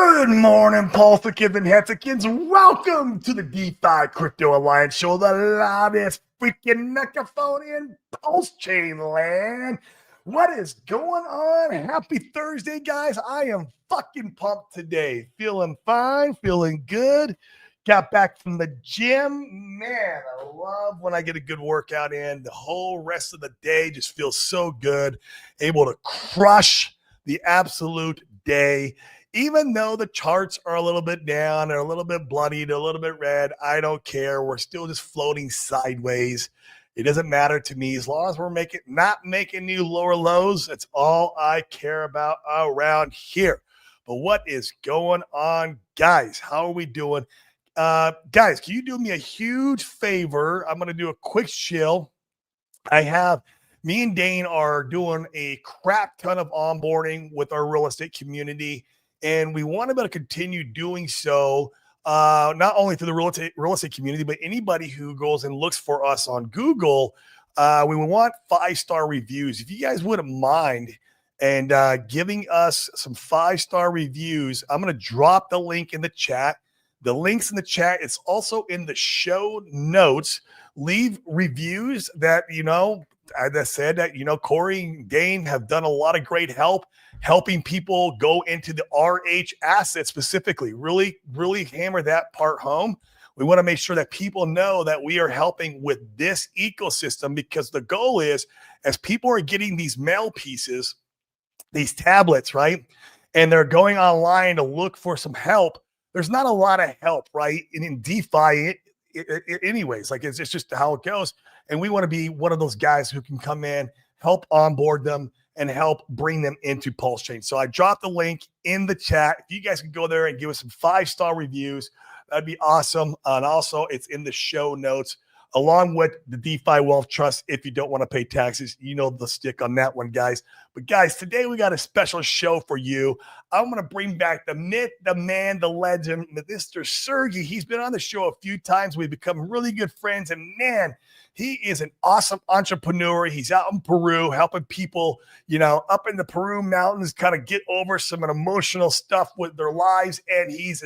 Good morning, Paulsicans and Hexicans. Welcome to the DeFi Crypto Alliance Show, the loudest freaking megaphone in Pulse Chain land. What is going on? Happy Thursday, guys. I am fucking pumped today. Feeling fine, feeling good. Got back from the gym. Man, I love when I get a good workout in. The whole rest of the day just feels so good. Able to crush the absolute day. Even though the charts are a little bit down, they're a little bit bloodied, a little bit red, I don't care. We're still just floating sideways. It doesn't matter to me as long as we're not making new lower lows. That's all I care about around here. But what is going on, guys? How are we doing? Guys, can you do me a huge favor? I'm going to do a quick chill. Me and Dane are doing a crap ton of onboarding with our real estate community. And we want to be able to continue doing so, not only through the real estate community, but anybody who goes and looks for us on Google. We want 5-star reviews. If you guys wouldn't mind and giving us some 5-star reviews, I'm going to drop the link in the chat. The link's in the chat. It's also in the show notes. Leave reviews that, as I said, that, Corey and Dane have done a lot of great helping people go into the RH asset specifically. Really, really hammer that part home. We want to make sure that people know that we are helping with this ecosystem, because the goal is, as people are getting these mail pieces, these tablets, right, and they're going online to look for some help, there's not a lot of help, right? And in DeFi, anyways, like it's just how it goes. And we want to be one of those guys who can come in, help onboard them, and help bring them into Pulse Chain. So I dropped the link in the chat. If you guys can go there and give us some 5-star reviews, that'd be awesome. And also, it's in the show notes, along with the DeFi Wealth Trust. If you don't want to pay taxes, the stick on that one, guys. But guys, today we got a special show for you. I'm going to bring back the myth, the man, the legend, Mr. Sergey. He's been on the show a few times. We've become really good friends, and man, he is an awesome entrepreneur. He's out in Peru helping people, up in the Peru mountains, kind of get over some emotional stuff with their lives. And he's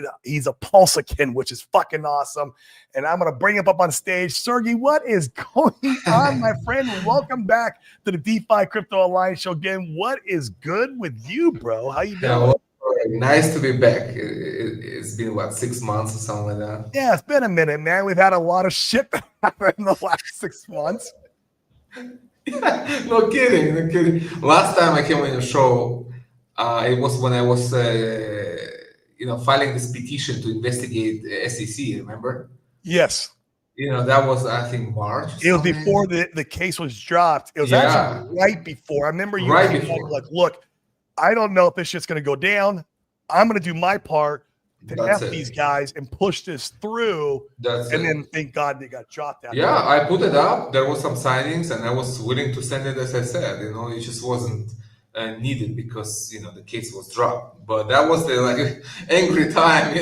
a Pulsican, which is fucking awesome. And I'm going to bring him up on stage. Sergey, what is going on, my friend? Welcome back to the DeFi Crypto Alliance Show again. What is good with you, bro? How you doing? Yeah, well, nice to be back. It's been 6 months or something like that. Yeah, it's been a minute, man. We've had a lot of shit happen in the last 6 months. Yeah, no kidding. Last time I came on your show, it was when I was, filing this petition to investigate SEC. Remember? Yes. That was, I think, March. It was before the case was dropped. It was actually right before. I remember you right before. Like, look, I don't know if this shit's going to go down. I'm going to do my part to F these guys and push this through. Then thank God they got dropped out. Yeah, I put it up. There was some signings, and I was willing to send it, as I said. It just wasn't needed because the case was dropped. But that was the angry time.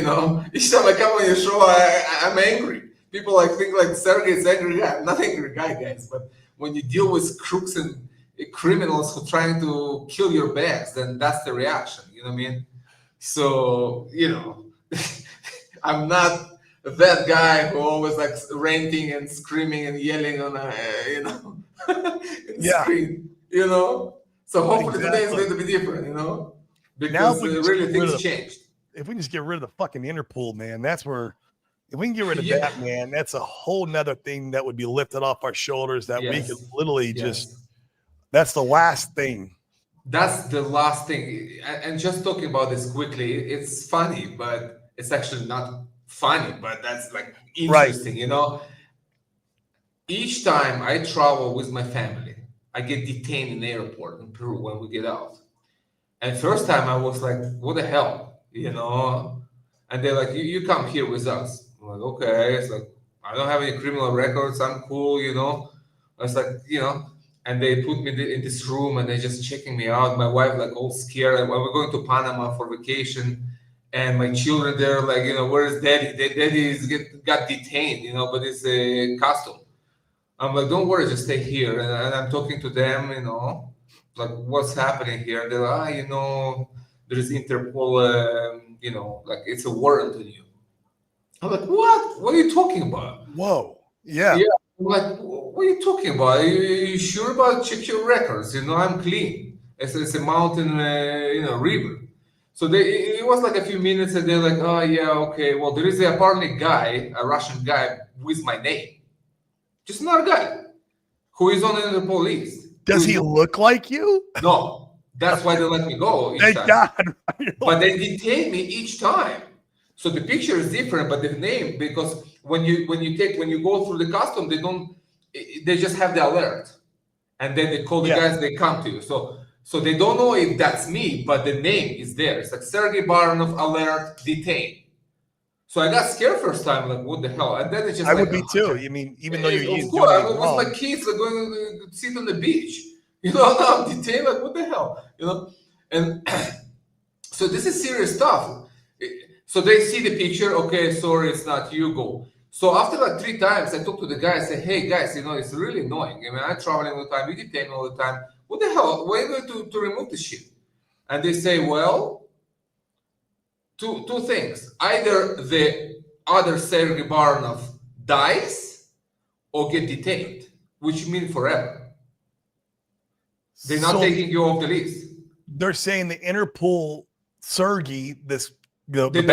Each time I come on your show, I'm angry. People think Sergey is angry guy. I'm not angry guy, guys. But when you deal with crooks and criminals who trying to kill your bags, then that's the reaction. You know what I mean? So I'm not that guy who always ranting and screaming and yelling on screen. So hopefully today is going to be different. Because really things changed. If we just get rid of the fucking Interpol, man, that's where. If we can get rid of that, man, that's a whole nother thing that would be lifted off our shoulders that we could literally that's the last thing. That's the last thing. And just talking about this quickly, it's funny, but it's actually not funny, but that's interesting, right. Each time I travel with my family, I get detained in the airport in Peru when we get out. And first time I was like, what the hell, And they're like, you come here with us. I'm like, okay. It's like, I don't have any criminal records. I'm cool, I was like, and they put me in this room and they're just checking me out. My wife all scared. We're going to Panama for vacation. And my children, they're like, where is daddy? Daddy got detained, but it's a custom. I'm like, don't worry, just stay here. And I'm talking to them, what's happening here? They're like, there is Interpol like it's a warrant on you. I'm like, what? What are you talking about? Whoa. Yeah. Yeah. I'm like, what are you talking about? You sure about check your records? I'm clean. It's a mountain, river. So it was like a few minutes, and they're like, oh yeah, okay. Well, there is apparently guy, a Russian guy with my name, just another guy who is on the police. Does he look like you? No, that's why they let me go each Thank time. God. But they detain me each time. So the picture is different, but the name, because when you go through the custom, they just have the alert, and then they call the guys, they come to you. So they don't know if that's me, but the name is there. It's like Sergey Baranov alert detained. So I got scared first time, like what the hell? And then it's just I like, would be too. I mean, even though you're of doing course, it I was wrong. like kids like going to sit on the beach. Now I'm detained, like what the hell? And so this is serious stuff. So they see the picture, okay, sorry, it's not you, go. So after like 3 times, I talk to the guy, I say, hey guys, it's really annoying. I mean, I'm traveling all the time, you detain me all the time. What the hell? Why are you going to remove the shit? And they say, well, two things. Either the other Sergey Baranov dies or get detained, which means forever. They're not taking you off the list. They're saying the Interpol Sergey, the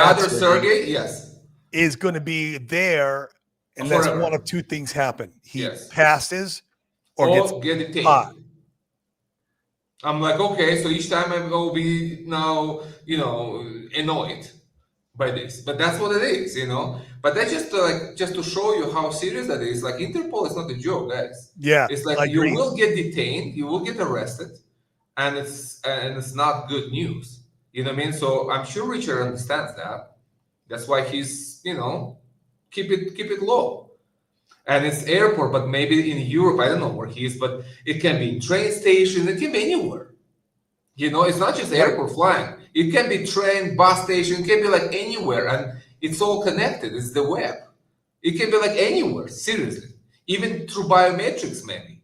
other Sergey, yes, is going to be there, and forever. that's one of 2 things happen. He Yes. passes or gets detained. caught. I'm like, okay, so each time I will be now, annoyed by this. But that's what it is, But that's just to show you how serious that is. Like Interpol is not a joke, guys. Yeah. It's like you will get detained, you will get arrested, and it's not good news. You know what I mean? So I'm sure Richard understands that. That's why he's, keep it low. And it's airport, but maybe in Europe, I don't know where he is, but it can be train station, it can be anywhere. It's not just airport flying. It can be train, bus station, it can be like anywhere, and it's all connected. It's the web. It can be like anywhere, seriously. Even through biometrics, maybe.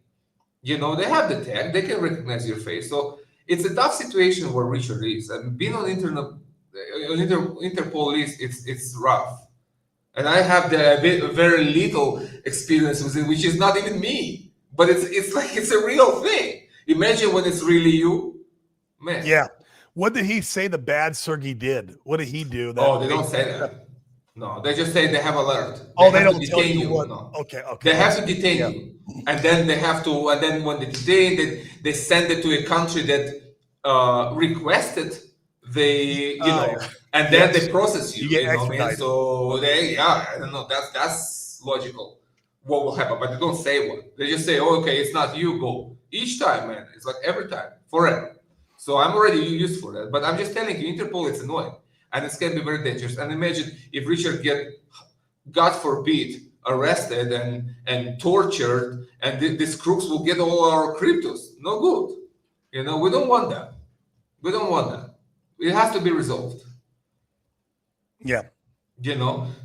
They have the tag, they can recognize your face. So it's a tough situation where Richard is. I mean, being on Interpol list, it's rough. And I have very little experience with it, which is not even me. But it's like it's a real thing. Imagine when it's really you, man. Yeah. What did he say the bad Sergey did? What did he do? They don't say that. No, they just say they have alert. They don't tell you what. No. Okay. They have to detain you, and then and then when they detain, they send it to a country that requested and then they process you. You get know what I mean? extradited. So I don't know. That's logical. What will happen? But they don't say what. They just say, "Oh, okay, it's not you. Go." Each time, man. It's like every time, forever. So I'm already used for that. But I'm just telling you, Interpol, it's annoying, and it can be very dangerous. And imagine if Richard God forbid, arrested and tortured, and these crooks will get all our cryptos. No good. We don't want that. We don't want that. It has to be resolved. Yeah.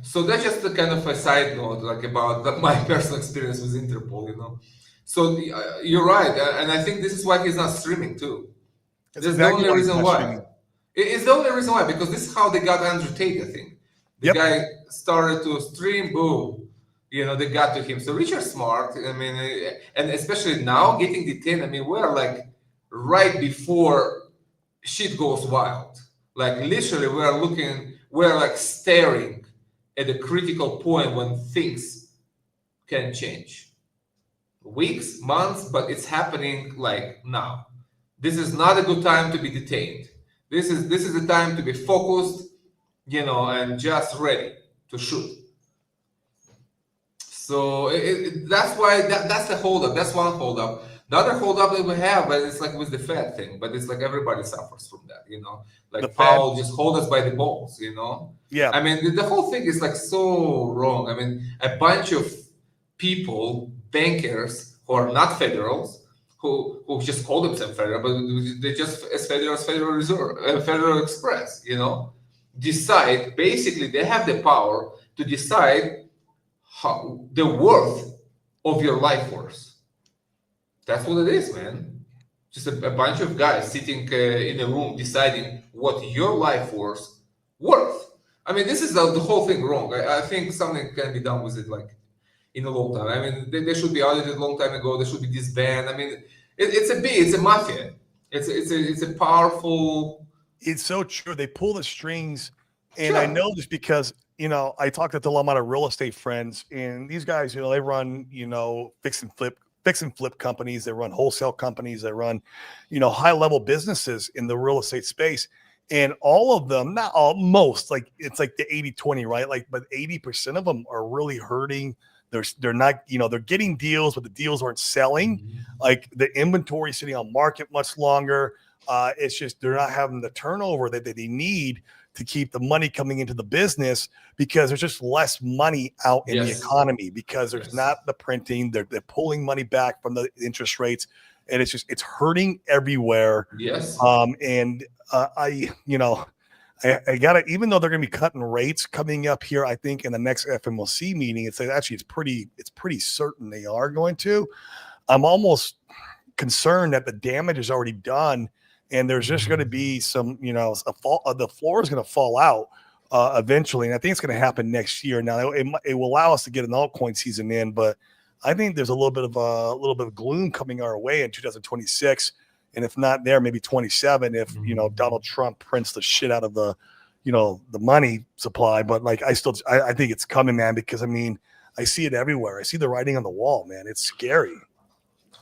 So that's just a kind of a side note, like about my personal experience with Interpol. So you're right, and I think this is why he's not streaming too. That's exactly the only reason why. It's the only reason why, because this is how they got Andrew Tate, I think. The guy started to stream, boom, they got to him. So Richard's smart. I mean, and especially now getting detained. I mean, we're like right before shit goes wild. Like literally, we're like staring at a critical point when things can change. Weeks, months, but it's happening like now. This is not a good time to be detained. This is the time to be focused, and just ready to shoot. So that's why that's the holdup. That's one holdup. The other holdup that we have, but it's like with the Fed thing, but it's like everybody suffers from that, Like Powell just hold us by the balls, Yeah. I mean, the whole thing is like so wrong. I mean, a bunch of people, bankers who are not federals, who just call themselves federal, but they just as Federal Reserve, Federal Express, decide. Basically, they have the power to decide the worth of your life force. That's what it is, man. Just a bunch of guys sitting in a room deciding what your life force worth. I mean, this is the whole thing wrong. I think something can be done with it, like in a long time. I mean, they should be audited a long time ago. They should be disbanded. I mean, it's a mafia. It's a powerful. It's so true. They pull the strings, and I Sure. know this because I talked to a lot of my real estate friends, and these guys, they run fix and flip companies. They run wholesale companies. They run, high level businesses in the real estate space. And all of them, not all, most, like it's like the 80-20, right? Like, but 80% of them are really hurting. They're not, they're getting deals, but the deals aren't selling. Like the inventory sitting on market much longer. It's just they're not having the turnover that they need to keep the money coming into the business because there's just less money out in the Yes. economy because there's Yes. not the printing. They're pulling money back from the interest rates, and it's hurting everywhere. Yes. And I got to, even though they're going to be cutting rates coming up here, I think in the next FMLC meeting, it's pretty certain they are going to. I'm almost concerned that the damage is already done, and there's just going to be some, the floor is going to fall out eventually, and I think it's going to happen next year. Now it will allow us to get an altcoin season in, but I think there's a little bit of gloom coming our way in 2026. And if not there, maybe 27, if, Donald Trump prints the shit out of the money supply. But like, I think it's coming, man, because I mean, I see it everywhere. I see the writing on the wall, man. It's scary.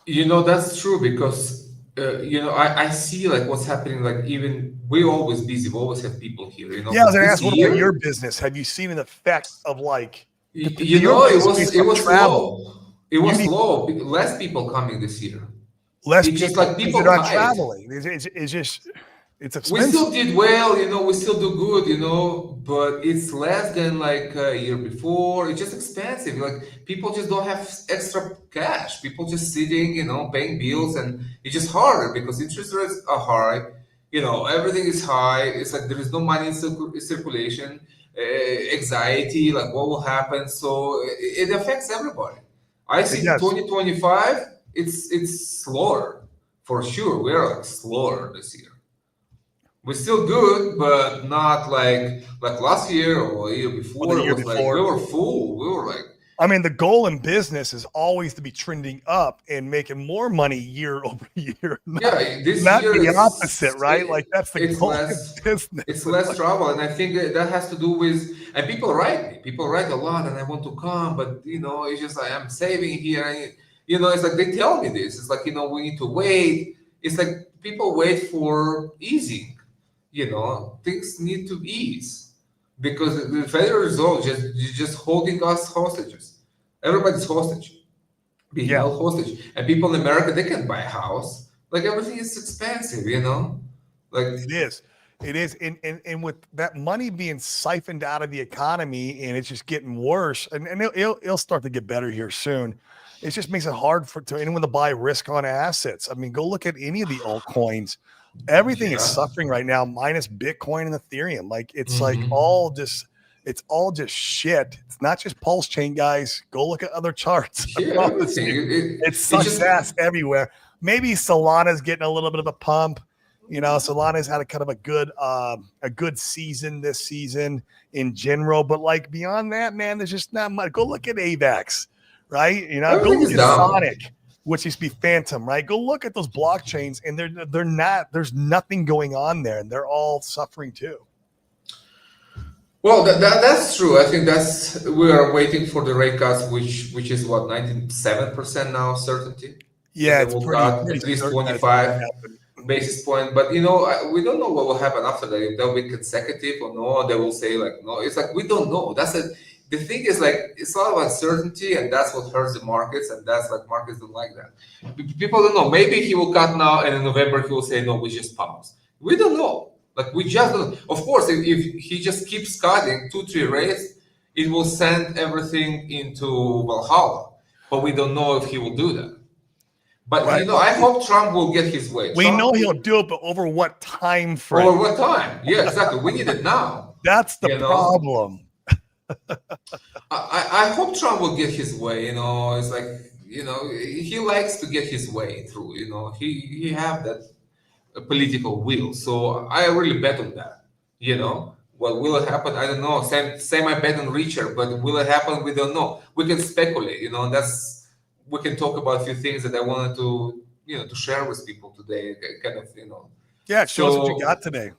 That's true because, I see like what's happening. Like even we're always busy. We always have people here, Yeah, I was but gonna this ask, what about your year, business? Have you seen an effect of like your it business is was based it on was travel? low. It You was need low. Less people coming this year. less It's just people like because they're people not hide. traveling. It's just it's We expensive. still did well, we still do good, but it's less than like a year before. It's just expensive. Like people just don't have extra cash. People just sitting, paying bills, and it's just harder because interest rates are high. Everything is high. It's like there is no money in circulation, anxiety, like what will happen. So it affects everybody. I see Yes. 2025. It's slower for sure. We're like slower this year. We're still good, but not like last year or a year Or the before. It year was like we before. were full. We were like, I mean, the goal in business is always to be trending up and making more money year over year, yeah, this not year the opposite, right? Like that's the it's goal in less business. it's It's less like, trouble, and I think that has to do with, and people write me. People write a lot, and I want to come, but it's just like I'm saving here, and it's like they tell me this. It's like we need to wait. It's like people wait for easing. Things need to ease because the Federal Reserve just holding us hostages. Everybody's hostage, being yeah, held hostage, and people in America they can buy a house. Like everything is expensive. Like it is. It is. And with that money being siphoned out of the economy and it's just getting worse, and it'll start to get better here soon. It just makes it hard to anyone to buy risk on assets. I mean, go look at any of the altcoins. Everything is yeah. suffering right now, minus Bitcoin and Ethereum. Like it's like Hmm. it's all just shit. It's not just Pulse Chain, guys. Go look at other charts. I Yeah, promise everything. you, it It sucks just ass everywhere. Maybe Solana's getting a little bit of a pump. Solana's had a kind of a good season this season in general, but like beyond that, man, there's just not much. Go look at AVAX, right? Go everything look is at down. Sonic, which used to be Phantom, right? Go look at those blockchains, and they're not. There's nothing going on there, and they're all suffering too. Well, that's true. I think that's we are waiting for the rate cuts, which is what 97% now certainty that Yeah, they it's will pretty cut at least certain that it's going to 25 happen. basis point. But we don't know what will happen after that. If they'll be consecutive or no, they will say like no. It's like we don't know. The thing is like it's a lot of uncertainty, and that's what hurts the markets, and that's like markets don't like that. People don't know. Maybe he will cut now, and in November he will say no, we just pause. We don't know. Like we just don't. Of course, if he just keeps cutting 2, 3 rates, it will send everything into Valhalla. But we don't know if he will do that. But Right. I hope Trump will get his way. We know Trump, he'll do it, but over what time over frame? what time? Yeah, exactly. We need it now. That's the You know, problem. I hope Trump will get his way. It's like he likes to get his way through. He have that political will. So I really bet on that. What will it happen? I don't know. Same I bet on Richard, but will it happen? We don't know. We can speculate, that's we can talk about a few things that I wanted to to share with people today, kind of, Yeah, show us what you so got today.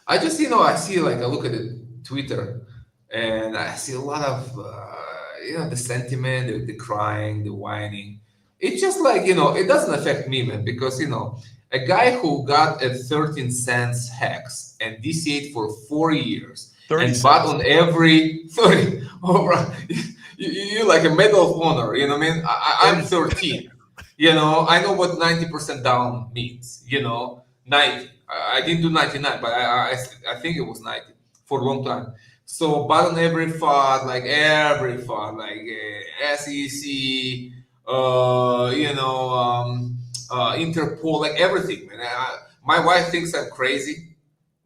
I just, I see, like, I look at the Twitter and I see a lot of, the sentiment, the crying, the whining. It's just like, it doesn't affect me, man, because, a guy who got a 13 cents hex and DCA'd for 4 years 30 and bought cents. on every 30, over, you like a Medal of Honor, you know what I mean? I'm 13. I know what 90% down means, 90. I didn't do 99, but I think it was 90 for a long time. So, but on every fund, like every fund, like SEC, Interpol, like everything, man. My wife thinks I'm crazy.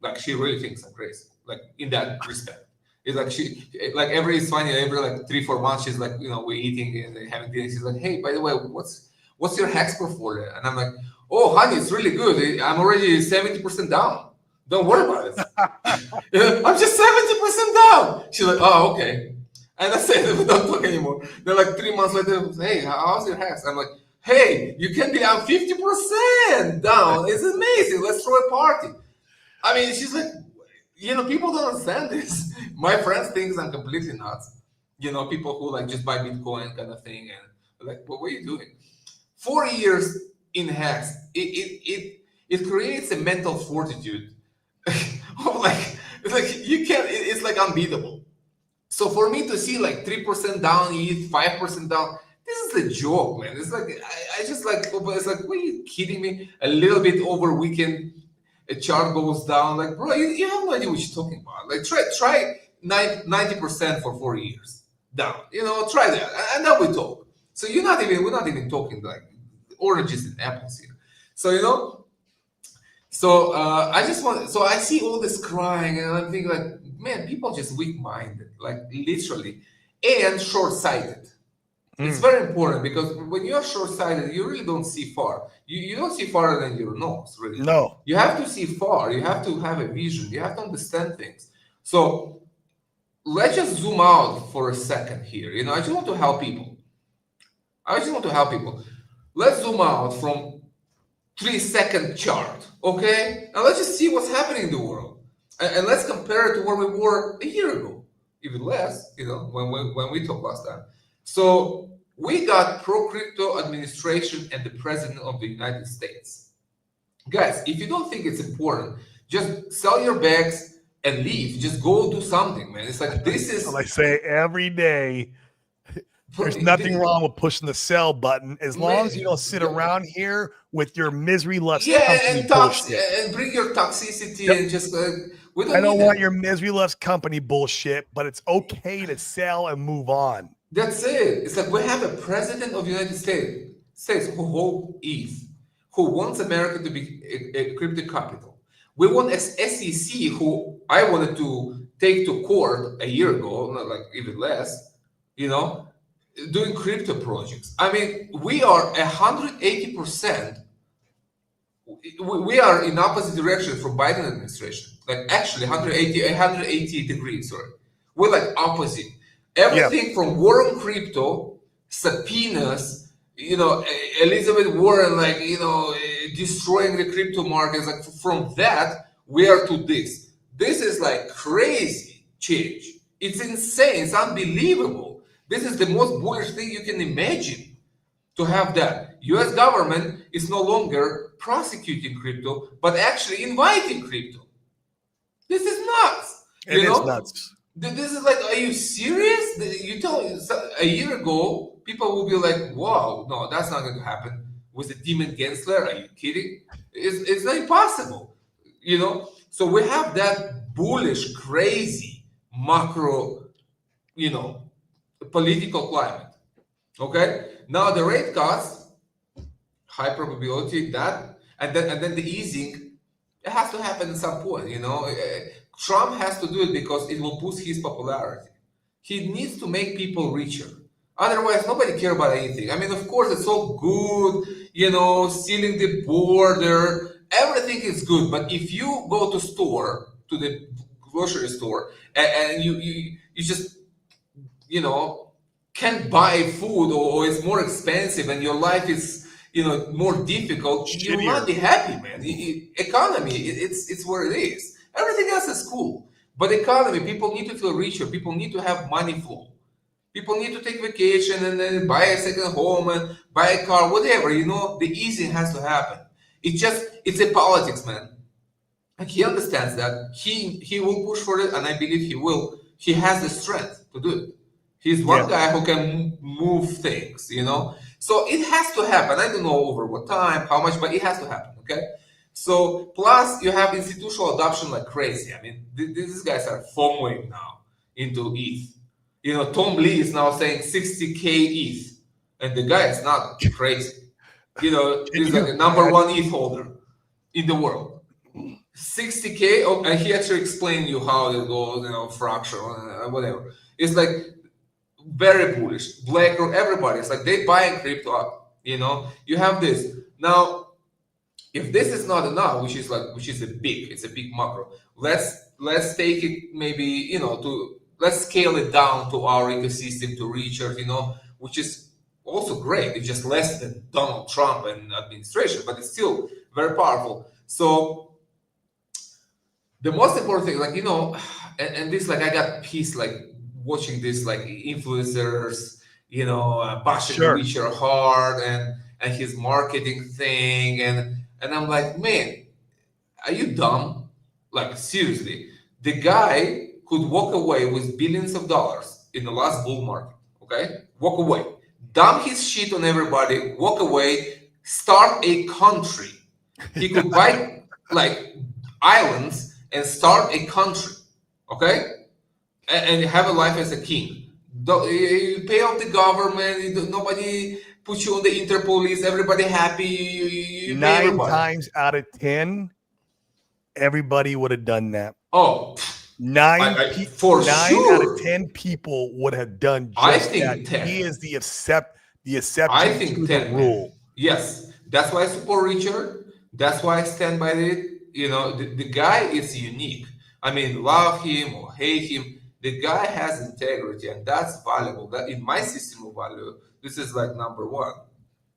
Like, she really thinks I'm crazy, like, in that respect. It's like it's funny, every like 3-4 months, she's like, we're eating and having dinner. She's like, hey, by the way, what's your hex portfolio? And I'm like, oh, honey, it's really good. I'm already 70% down. Don't worry about it. I'm just 70% down. She's like, oh, okay. And I said, we don't talk anymore. Then like 3 months later, hey, how's your hex? I'm like, hey, you can be on 50% down. It's amazing. Let's throw a party. I mean, she's like, people don't understand this. My friends think I'm completely nuts. People who like just buy Bitcoin kind of thing, and like, what are you doing? 4 years in hex, it creates a mental fortitude of like, it's like you can't. It's like unbeatable. So for me to see like 3% down, ETH 5% down, this is a joke, man. It's like I just like, it's like, what, are you kidding me? A little bit over weekend, a chart goes down. Like, bro, you have no idea what you're talking about. Like, try 90% for 4 years down. Try that, and then we talk. So we're not even talking like oranges and apples here. So so I see all this crying, and I'm thinking like, man, people just weak-minded, like literally, and short-sighted. It's very important, because when you're short-sighted, you really don't see far. You don't see farther than your nose, really. No. You have to see far. You have to have a vision. You have to understand things. So let's just zoom out for a second here. I just want to help people. Let's zoom out from 3-second chart, okay? Now let's just see what's happening in the world, and let's compare it to where we were a year ago, even less. When we talked last time. So we got pro-crypto administration and the president of the United States. Guys, if you don't think it's important, just sell your bags and leave. Just go do something, man. It's like, this is. Like I say every day. There's nothing wrong with pushing the sell button, as long as you don't sit around here with your misery loves company bullshit. And bring your toxicity. Yep. And just I don't want your misery loves company bullshit, but it's okay to sell and move on. That's it. It's like, we have a president of the United States who holds ETH, who wants America to be a crypto capital. We want SEC, who I wanted to take to court a year ago, not like even less, doing crypto projects. I mean, we are 180%. We are in opposite direction from Biden administration. Like, actually 180 degrees, sorry. We're like opposite. Everything from war on crypto, subpoenas, Elizabeth Warren, like, destroying the crypto markets. Like, from that, we are to this. This is like crazy change. It's insane. It's unbelievable. This is the most bullish thing you can imagine, to have that. US government is no longer prosecuting crypto, but actually inviting crypto. This is nuts. It is nuts. This is like, are you serious? You tell me, a year ago, people will be like, wow, no, that's not going to happen. With the demon Gensler, are you kidding? It's not impossible, So we have that bullish, crazy macro, political climate. Okay, now the rate cuts, high probability that, and then the easing, it has to happen at some point. Trump has to do it because it will boost his popularity. He needs to make people richer. Otherwise, nobody cares about anything. I mean, of course, it's all good, sealing the border, everything is good. But if you go to the grocery store, and you just, you know, can't buy food, or it's more expensive, and your life is, you know, more difficult, you will not Shittier. be happy, man. Economy, it's where it is. Everything else is cool, but economy, people need to feel richer. People need to have money flow. People need to take vacation and then buy a second home and buy a car, whatever. You know, the easing has to happen. It's a politics, man. And he understands that. He will push for it, and I believe he will. He has the strength to do it. He's Yeah. one guy who can move things, you know. So it has to happen. I don't know over what time, how much, but it has to happen. Okay. So plus you have institutional adoption like crazy. I mean, these guys are foaming now into ETH. You know, Tom Lee is now saying 60K ETH, and the guy is not crazy. You know, Can he's you like the number imagine? one ETH holder in the world. 60K, oh, and he actually explained you how it goes, you know, fracture, whatever. It's like very bullish. BlackRock, everybody. It's like they buying crypto up. You know, you have this now. If this is not enough, which is it's a big macro. Let's take it maybe, you know, to let's scale it down to our ecosystem to Richard, you know, which is also great. It's just less than Donald Trump and administration, but it's still very powerful. So the most important thing, like, you know, and this, like, I got pissed, like, watching this, like, influencers, you know, bashing Sure. Richard hard and his marketing thing, and I'm like, man, are you dumb? Like, seriously, the guy could walk away with billions of dollars in the last bull market. Okay, walk away, dump his shit on everybody, walk away, start a country. He could buy like islands and start a country. Okay, and have a life as a king. You pay off the government. Nobody puts you on the Interpol list. Everybody happy. You pay 9 everybody. times out of 10, everybody would have done that. Oh, for nine sure. out of 10 people would have done just I think that. 10. He is the exception I think to 10, the rule. man. Yes, that's why I support Richard. That's why I stand by it. You know, the guy is unique. I mean, love him or hate him, the guy has integrity, and that's valuable. That in my system of value, this is like number one.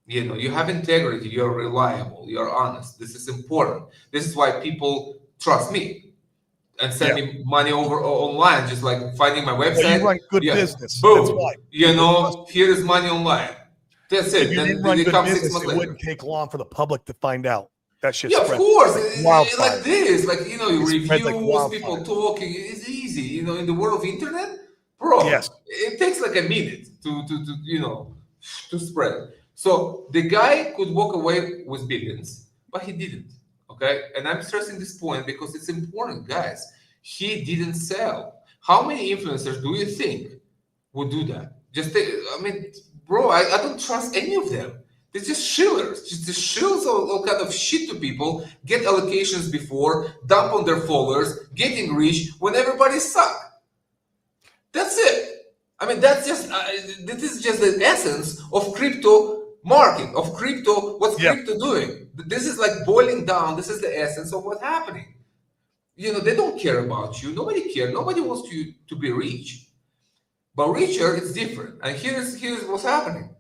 You know, you have integrity, you're reliable, you're honest. This is important. This is why people trust me and send me money over online, just like finding my website. Well, you run good business. Boom. That's why. You know, here is money online. That's it. If you Then didn't run they good come 6 business, months it later. wouldn't take long for the public to find out. That shit Yeah, of spreads course. like wildfire. Like this, like, you know, It spreads like reviews, wildfire. people talking. It's easy, you know. In the world of internet, bro, Yes. it takes like a minute to you know, to spread. So the guy could walk away with billions, but he didn't. Okay, and I'm stressing this point because it's important, guys. He didn't sell. How many influencers do you think would do that? I mean, bro, I don't trust any of them. They're just shillers. Just shills all kind of shit to people, get allocations before, dump on their followers, getting rich when everybody suck. That's it. I mean, this is just the essence of crypto market, of crypto, what's crypto doing. This is like boiling down. This is the essence of what's happening. You know, they don't care about you. Nobody cares. Nobody wants you to be rich. But Richard is different. And here's what's happening.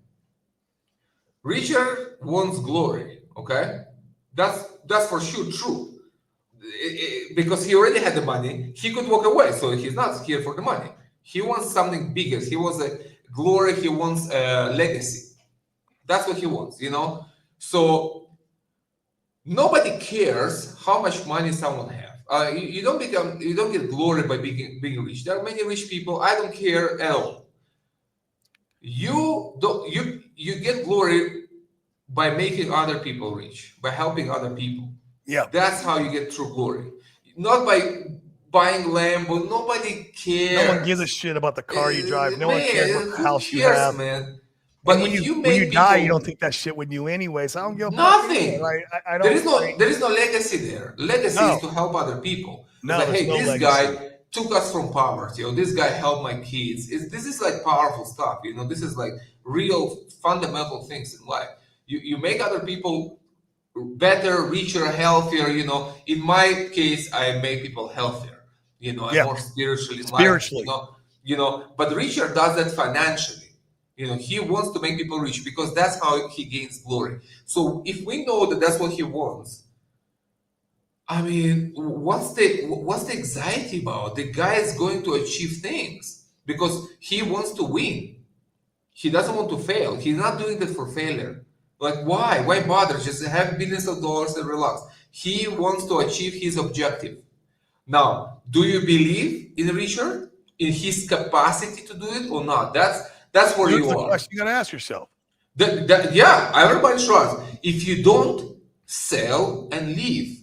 Richard wants glory, okay? That's for sure true. Because he already had the money, he could walk away. So he's not here for the money. He wants something bigger. He wants a glory. He wants a legacy. That's what he wants, you know? So nobody cares how much money someone has. You don't get glory by being rich. There are many rich people. I don't care at all. You get glory by making other people rich, by helping other people. Yeah. That's how you get true glory. Not by buying Lambo. Nobody cares. No one gives a shit about the car you drive. No one cares what house you cares, have. man. But when you die, you don't take that shit with you anyway. So I don't give a nothing. Right? I don't. There is no legacy there. Legacy is to help other people. No, like, hey, this legacy. guy took us from poverty. Or this guy helped my kids. This is like powerful stuff. You know, this is like real fundamental things in life. You make other people better, richer, healthier. You know, in my case, I make people healthier. and Yeah. more spiritually enlightened, Spiritually. But Richard does that financially. He wants to make people rich because that's how he gains glory. So if we know that that's what he wants, I mean, what's the anxiety about? The guy is going to achieve things because he wants to win. He doesn't want to fail. He's not doing that for failure. Like, why? Why bother? Just have billions of dollars and relax. He wants to achieve his objective. Now, do you believe in Richard, in his capacity to do it or not? That's where Here's you the are. question you got to ask yourself. Yeah, everybody trusts. If you don't, sell and leave.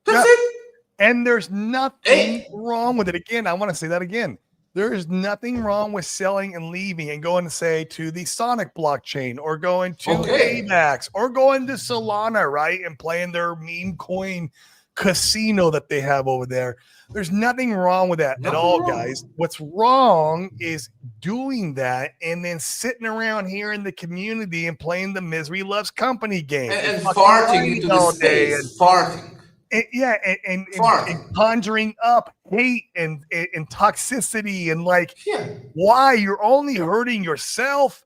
That's Yeah. it. And there's nothing Hey. wrong with it. Again, I want to say that again. There is nothing wrong with selling and leaving and going to say to the Sonic blockchain or going to Okay. AVAX or going to Solana, right? And playing their meme coin casino that they have over there. There's nothing wrong with that at Nothing all, wrong. guys. What's wrong is doing that and then sitting around here in the community and playing the misery loves company game And fucking farting lying into the all day space. Farting. and Farting. conjuring up hate and toxicity and like, Yeah. why? You're only hurting yourself.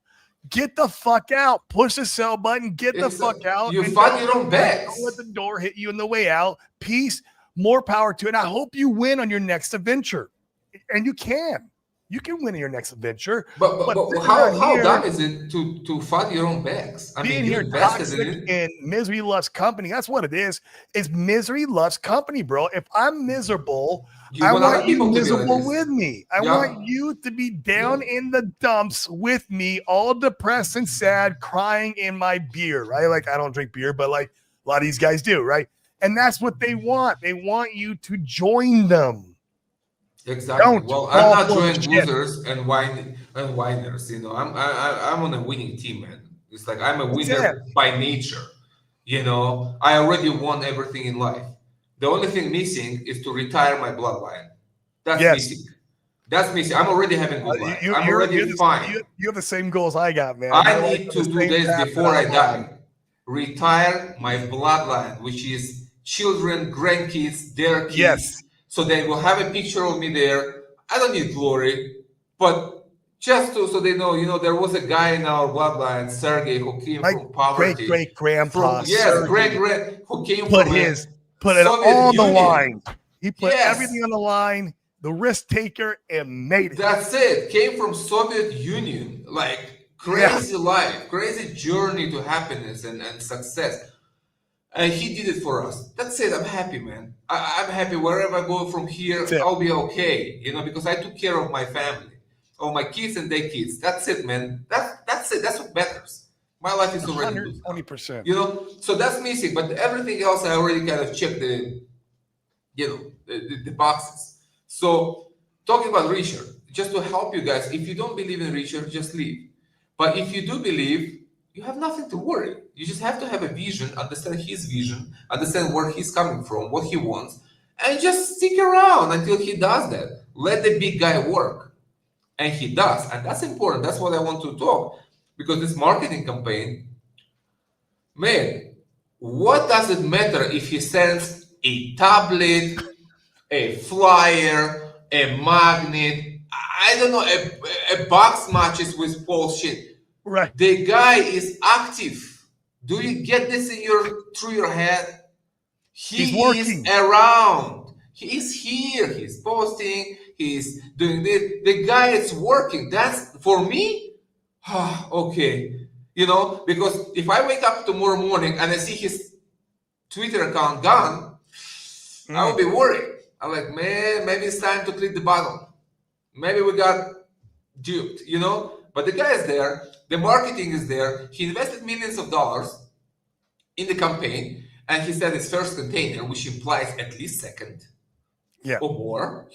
Get the fuck out. Push the sell button. Get the fuck out. You and fight your own bags. don't let the door hit you on the way out. Peace. More power to it. And I hope you win on your next adventure. And you can. You can win in your next adventure. But sitting how around here, dumb is it to fight your own bags? I being mean, you here invested in toxic it. and misery loves company. That's what it is. Is misery loves company, bro. If I'm miserable, I want other want you people to be like miserable this. with me. I Yeah. want you to be down in the dumps with me, all depressed and sad, crying in my beer, right? Like, I don't drink beer, but like a lot of these guys do, right? And that's what they want. They want you to join them. Exactly. Don't Well, fall I'm not full of joining shit. losers and whiners. I'm on a winning team, man. It's like I'm a That's winner by nature. I already won everything in life. The only thing missing is to retire my bloodline. That's Yes. missing. That's missing. I'm already having good life. I'm already fine. You have the same goals I got, man. I You're like need on to the do same this path before that I I'm die. on. Retire my bloodline, which is children, grandkids, their kids. Yes. So they will have a picture of me there. I don't need glory, but just so they know, there was a guy in our bloodline, Sergey, who came My from poverty. great grandpa, Yes, Sergey, who came put from it Soviet on the Union. line. He put Yes. everything on the line, the risk taker, and made it. That's it. Came from Soviet Union, like crazy life, crazy journey to happiness and success. And he did it for us. That's it. I'm happy, man. I'm happy wherever I go from here. That's it. I'll be okay, because I took care of my family, of my kids and their kids. That's it, man. That's it. That's what matters. My life is already good. 120%. So that's missing. But everything else, I already kind of checked the boxes. So talking about Richard, just to help you guys, if you don't believe in Richard, just leave. But if you do believe, you have nothing to worry. You just have to have a vision, understand his vision, understand where he's coming from, what he wants, and just stick around until he does that. Let the big guy work. And he does. And that's important. That's what I want to talk. Because this marketing campaign, man, what does it matter if he sends a tablet, a flyer, a magnet, I don't know, a box matches with bullshit? Right. The guy is active. Do you get this through your head? He's He working. is around. He is here. He's posting. He's doing this. The guy is working. That's for me. Okay, because if I wake up tomorrow morning and I see his Twitter account gone, I will be worried. I'm like, man, maybe it's time to click the button. Maybe we got duped, But the guy is there. The marketing is there. He invested millions of dollars in the campaign, and he said his first container, which implies at least second or more,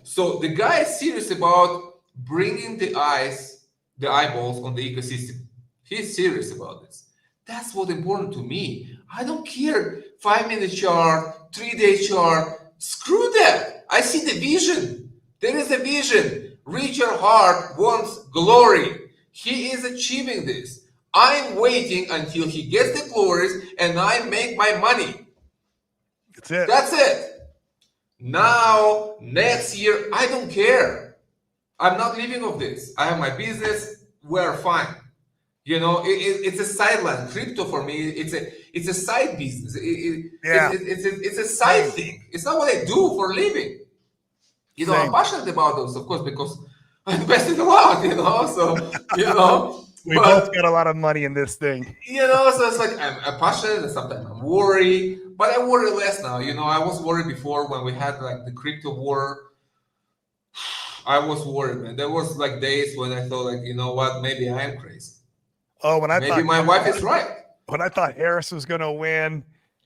So the guy is serious about bringing the eyeballs on the ecosystem. He's serious about this. That's what's important to me. I don't care 5-minute chart, 3-day chart. Screw that. I see the vision. There is a vision. Richard Hart wants glory. He is achieving this. I'm waiting until he gets the glories and I make my money. That's it. That's it. Now, next year, I don't care. I'm not living off this. I have my business. We're fine. It's a sideline. Crypto for me, it's a side business. Yeah, It's a side same, thing. It's not what I do for a living. I'm same. passionate about those, of course, because I invested a lot. So We both but got a lot of money in this thing. so it's like I'm passionate, and sometimes I'm worried, but I worry less now. I was worried before when we had like the crypto war. I was worried, man. There was like days when I thought, like, you know what, maybe I am crazy. Oh, Maybe my wife is right. when I thought Harris was going to win,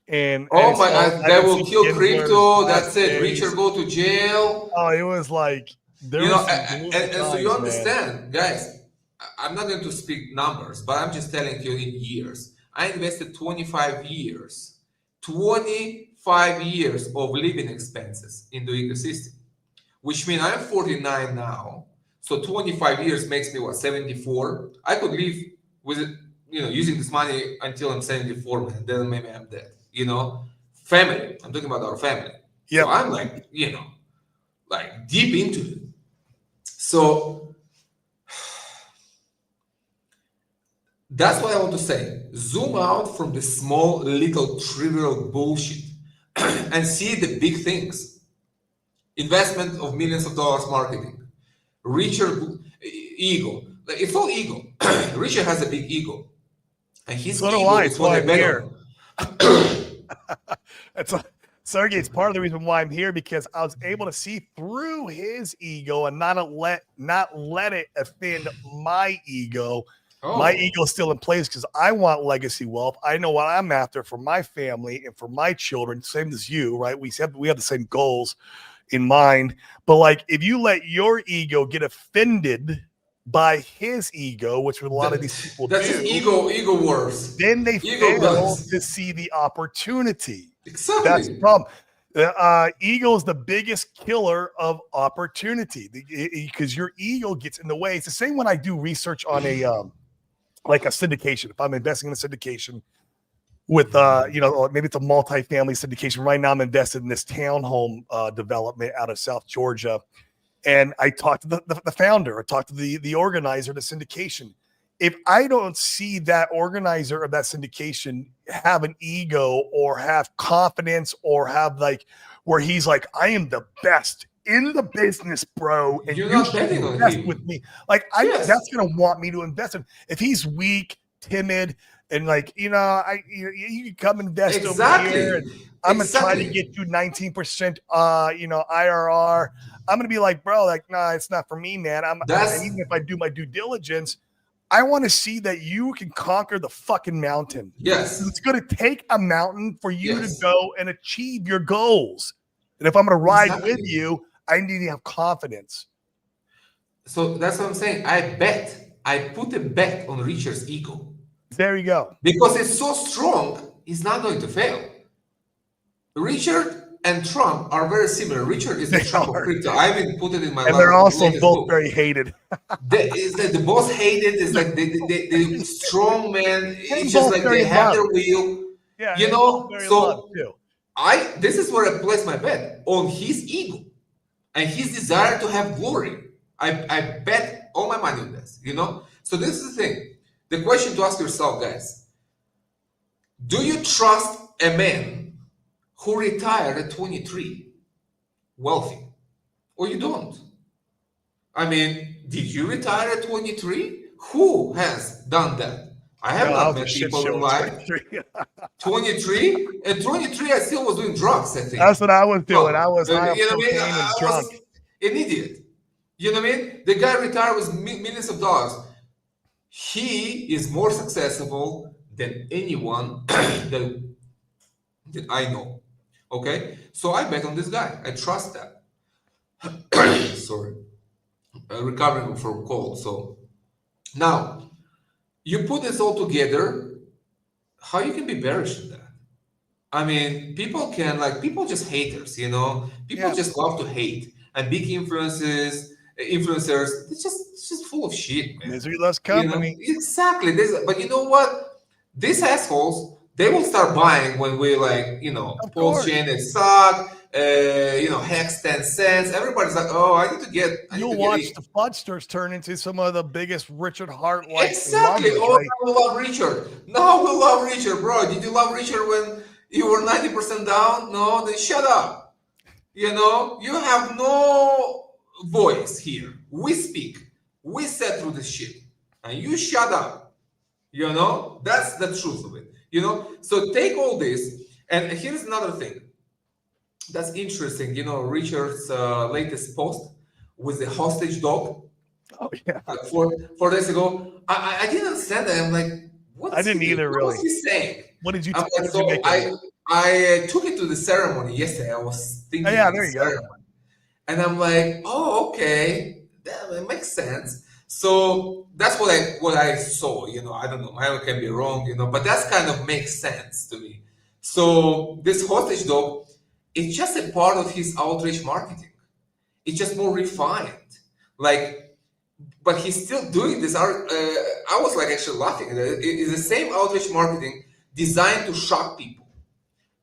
and Oh my so God, I they didn't will see kill Ginsler's crypto. last That's it. Richard days. go to jail. Oh, it was like there was some gloomy And so you times, man. understand, guys. I'm not going to speak numbers, but I'm just telling you in years. I invested 25 years, 25 years of living expenses in the ecosystem, which means I'm 49 now. So 25 years makes me what, 74? I could live with it, using this money until I'm 74, man. Then maybe I'm dead. Family. I'm talking about our family. So Yep. I'm like, like deep into it. So that's what I want to say. Zoom out from the small, little, trivial bullshit and see the big things. Investment of millions of dollars marketing. Richard ego. Like, it's all ego. Richard has a big ego. And his So do ego I. is That's what why I I'm bet here. on. Sergey, it's part of the reason why I'm here, because I was able to see through his ego and not let it offend my ego. My ego is still in place because I want legacy wealth. I know what I'm after for my family and for my children. Same as you, right? We have the same goals in mind. But like, if you let your ego get offended by his ego, which a lot of these people That's do, just ego worse. then they Ego fail does. to see the opportunity. Exactly. That's the problem. Ego is the biggest killer of opportunity because your ego gets in the way. It's the same when I do research on a like a syndication. If I'm investing in a syndication with maybe it's a multi-family syndication. Right now I'm invested in this townhome development out of South Georgia. And I talked to the founder, I talked to the organizer of the syndication. If I don't see that organizer of that syndication have an ego or have confidence or have like where he's like, I am the best in the business, bro, and You're you not should betting on invest him. with me. Like, Yes. that's gonna want me to invest in. If he's weak, timid, and like, you can come invest over here, and I'm gonna try to get you 19%, IRR. I'm gonna be like, bro, like, nah, it's not for me, man. And even if I do my due diligence, I want to see that you can conquer the fucking mountain. Yes. It's going to take a mountain for you to go and achieve your goals. And if I'm going to ride with you, I need to have confidence. So that's what I'm saying. I put a bet on Richard's ego. There you go. Because it's so strong, he's not going to fail. Richard and Trump are very similar. Richard is the Trump of crypto. I even put it in my and they're also both book. very hated. It's like the boss hated. It's like the strong man. It's just like they have their wheel. Yeah, so this is where I place my bet on his ego and his desire to have glory. I bet all my money on this. So this is the thing. The question to ask yourself, guys: do you trust a man who retired at 23, wealthy, or you don't? I mean, did you retire at 23? Who has done that? I have not met people in life. 23? At 23, I still was doing drugs, I think. That's what I was doing. I was high on cocaine and I drunk. was an idiot. You know what I mean? The guy retired with millions of dollars. He is more successful than anyone that I know. Okay? So I bet on this guy. I trust that. Sorry. Recovering from cold. So now you put this all together, how you can be bearish in that? I mean, people just haters, people just love to hate, and big influencers, it's just full of shit, man. Misery loves company. Exactly. But you know what? These assholes, they will start buying when we Of pulse course. chain that suck, hex 10 cents. Everybody's like, oh, I need to get You'll watch in. the Fudsters turn into some of the biggest Richard Hart-like Exactly. lovers, Oh, right? we love Richard. No, we love Richard, bro. Did you love Richard when you were 90% down? No, then shut up. You have no voice here. We speak. We set through this shit. And you shut up. That's the truth of it. So take all this. And here's another thing that's interesting. Richard's latest post with the hostage dog, Oh yeah, like 4 days ago. I didn't understand that. I'm like, what I is he didn't doing? either. What was Really, he saying? what did you I'm like, so make of it? I took it to the ceremony yesterday. I was Oh, thinking yeah, of the there you go. ceremony. And I'm like, oh, okay, that makes sense. So that's what I saw. I don't know. I can be wrong. But that's kind of makes sense to me. So this hostage dog, it's just a part of his outreach marketing. It's just more refined. Like, but he's still doing this. I was like actually laughing at it. It's the same outreach marketing designed to shock people,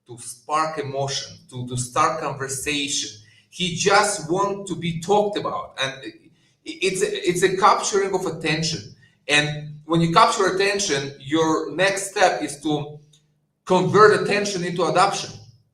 to spark emotion, to start conversation. He just wants to be talked about, and it's a capturing of attention. And when you capture attention, your next step is to convert attention into adoption.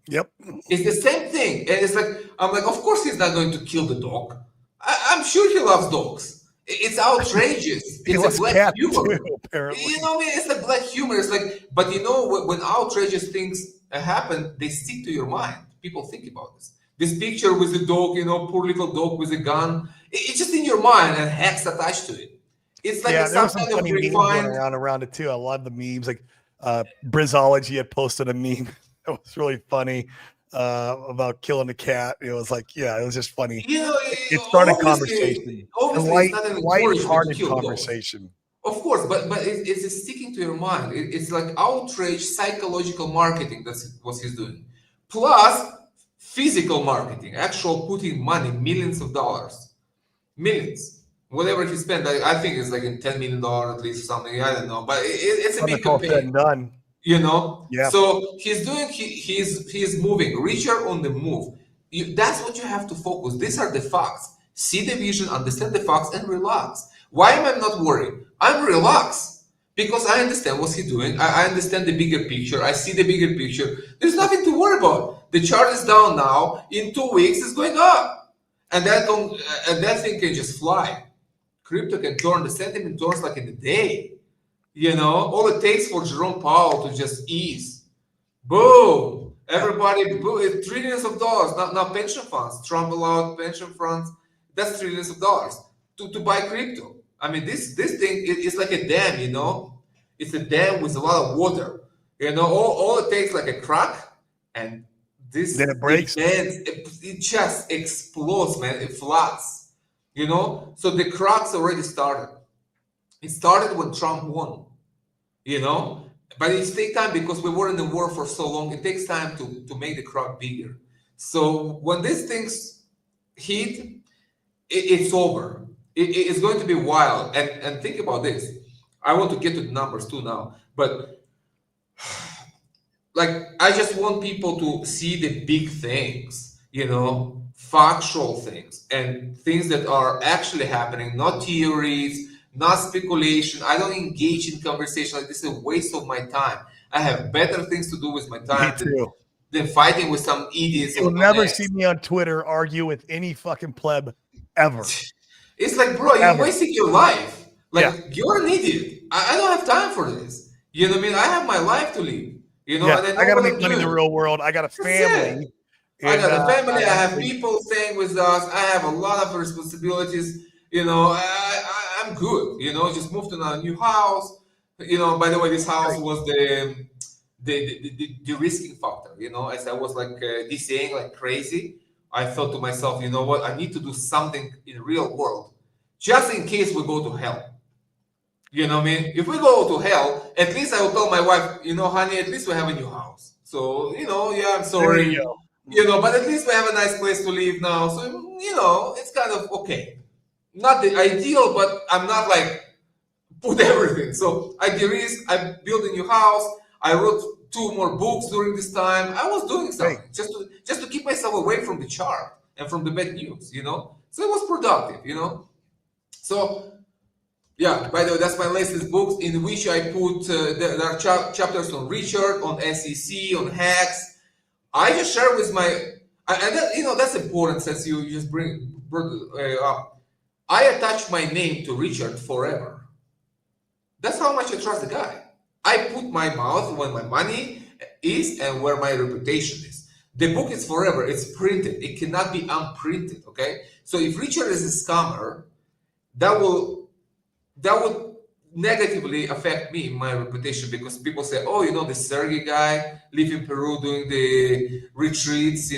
Yep. It's the same thing, and it's like I'm like, of course he's not going to kill the dog. I'm sure he loves dogs. It's outrageous. He It's loves a black cats humor. too, apparently. I mean, it's like black humor. It's like, but when outrageous things happen, they stick to your mind. People think about this. This picture with the dog, poor little dog with a gun, it's just in your mind and hacks attached to it. It's like Yeah, there some was some kind of funny memes going refined. around it too. I love the memes. Like Brizology had posted a meme that was really funny about killing a cat. It was like, yeah, it was just funny. It started conversation, a Obviously, it's not an encouragement to light-hearted kill dogs. conversation. Of course, but it's sticking to your mind. It's like outrage psychological marketing. That's what he's doing. Plus physical marketing, actual putting money, millions of dollars, millions, whatever he spent. I think it's like in $10 million at least, something. I don't know, but it's a When big it's all said campaign. and done. Yeah. So he's moving. Richard on the move. That's what you have to focus. These are the facts. See the vision, understand the facts, and relax. Why am I not worried? I'm relaxed because I understand what's he doing. I understand the bigger picture. I see the bigger picture. There's nothing to worry about. The chart is down now. In 2 weeks, it's going up, and that thing can just fly. Crypto can turn. The sentiment turns like in a day. All it takes for Jerome Powell to just ease. Boom! Everybody, boom, trillions of dollars. Not pension funds. Trump allowed pension funds. That's trillions of dollars to buy crypto. I mean, this thing is like a dam. It's a dam with a lot of water. All it takes like a crack, and Then it breaks. It just explodes, man. It floods. So the cracks already started. It started when Trump won, but it takes time because we were in the war for so long. It takes time to make the crowd bigger. So when these things hit, it's over. It's going to be wild. And think about this. I want to get to the numbers too now, but like I just want people to see the big things, factual things and things that are actually happening, not theories, not speculation. I don't engage in conversation like this. Is a waste of my time. I have better things to do with my time than fighting with some idiots. You'll never see me on Twitter argue with any fucking pleb ever. It's like, bro, you're wasting your life. Like you're an idiot. I don't have time for this. You know what I mean? I have my life to live. And I got to make money in the real world. I got a family. I got a family. I have people staying with us. I have a lot of responsibilities. I'm good. Just moved to a new house. By the way, this house was the risking factor. As I was like DCAing like crazy, I thought to myself, you know what? I need to do something in the real world, just in case we go to hell. You know what I mean? If we go to hell, at least I will tell my wife, honey, at least we have a new house. So, yeah, I'm sorry. But at least we have a nice place to live now. So, it's kind of okay. Not the ideal, but I'm not like put everything. So I de-risk, I built a new house. I wrote 2 more books during this time. I was doing Hey, something just to keep myself away from the chart and from the bad news, So it was productive. So yeah, by the way, that's my latest books in which I put there are chapters on Richard, on SEC, on hacks. I just share with and that's important since you just brought up. I attach my name to Richard forever. That's how much I trust the guy. I put my mouth when my money is and where my reputation is. The book is forever. It's printed. It cannot be unprinted. Okay. So if Richard is a scammer, that would negatively affect me, my reputation, because people say, oh, the Sergey guy live in Peru doing the retreats,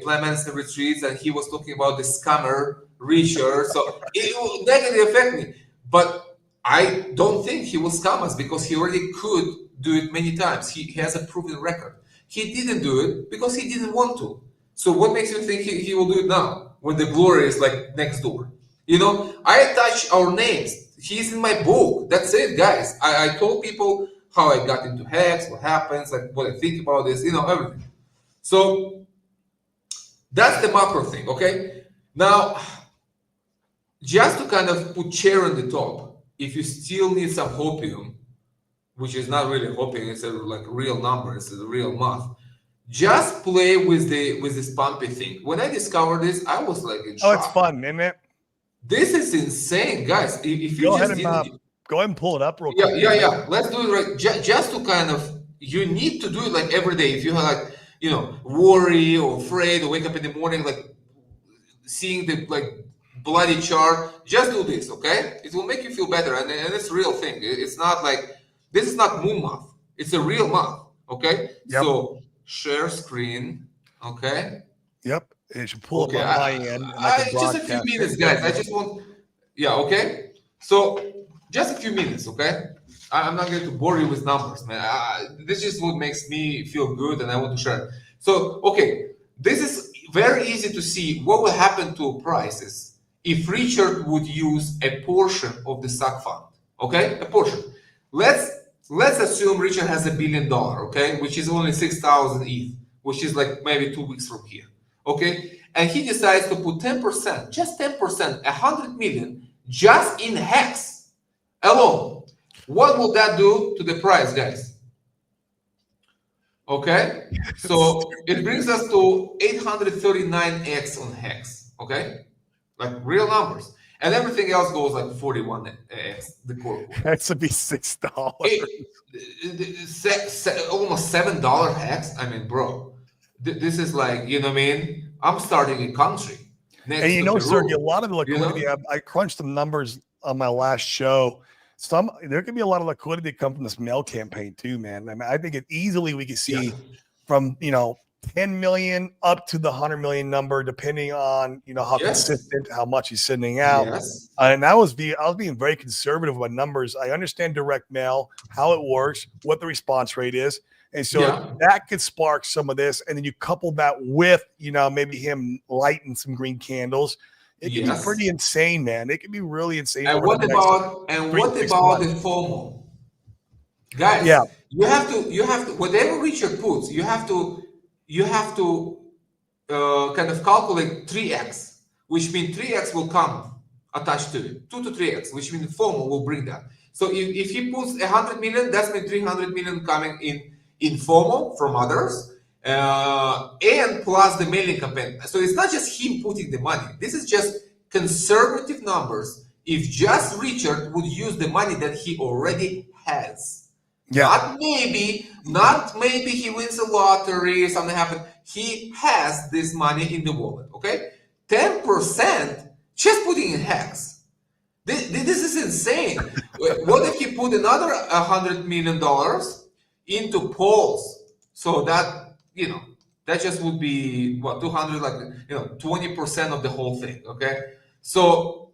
Plymouth retreats, and he was talking about the scammer Richard. So it will negatively affect me. But I don't think he will scam us because he already could do it many times. He has a proven record. He didn't do it because he didn't want to. So what makes you think he will do it now when the glory is like next door? I attach our names. He's in my book. That's it, guys. I told people how I got into hacks, what happens, like what I think about this, everything. So that's the macro thing, okay? Now, just to kind of put cherry on the top, if you still need some hopium, which is not really hopium, it's like real numbers, it's a real math. Just play with this pumpy thing. When I discovered this, I was like in shock. oh, it's fun, isn't it? This is insane, guys. If you Go just ahead and go ahead and pull it up real yeah, quick. yeah. Let's do it right. Just to kind of, you need to do it like every day. If you have like, worry or afraid or wake up in the morning, like seeing the like bloody chart, just do this, okay? It will make you feel better. And it's a real thing. It's not like, this is not moon math. It's a real math, okay? Yep. So share screen, okay? Yep. It should pull Okay, up on my end. And I can just a few broadcast minutes, it. guys. I just want, yeah, okay. So just a few minutes, okay. I'm not going to bore you with numbers, man. This is what makes me feel good, and I want to share it. So, okay, this is very easy to see what will happen to prices if Richard would use a portion of the stock fund. Okay, a portion. Let's assume Richard has $1 billion, okay, which is only 6,000 ETH, which is like maybe 2 weeks from here. Okay, and he decides to put 10%, just 10%, 100 million, just in hex alone. What will that do to the price, guys? Okay, so it brings us to 839x on hex. Okay, like real numbers, and everything else goes like 41x. The core. Hex would be $6. Almost $7 hex. I mean, bro. This is like, you know what I mean? I'm starting a country. And Sergey, a lot of the liquidity, I crunched some numbers on my last show. There could be a lot of liquidity come from this mail campaign too, man. I mean, I think we could see from, 10 million up to the 100 million number, depending on, how consistent, how much he's sending out. Yes. And I was being very conservative about numbers. I understand direct mail, how it works, what the response rate is. And so that could spark some of this. And then you couple that with, maybe him lighting some green candles. It can be pretty insane, man. It can be really insane. And what about the FOMO? Guys, you have to, whatever Richard puts, you have to kind of calculate 3x, which means 3x will come attached to it, 2 to 3x, which means FOMO will bring that. So if he puts 100 million, that's means 300 million coming in FOMO from others, and plus the mailing campaign. So it's not just him putting the money. This is just conservative numbers. If just Richard would use the money that he already has. Not maybe he wins a lottery, something happened. He has this money in the wallet, okay? 10% just putting in hex. This is insane. What if he put another $100 million into polls? So that, that just would be, 200, 20% of the whole thing, okay? So,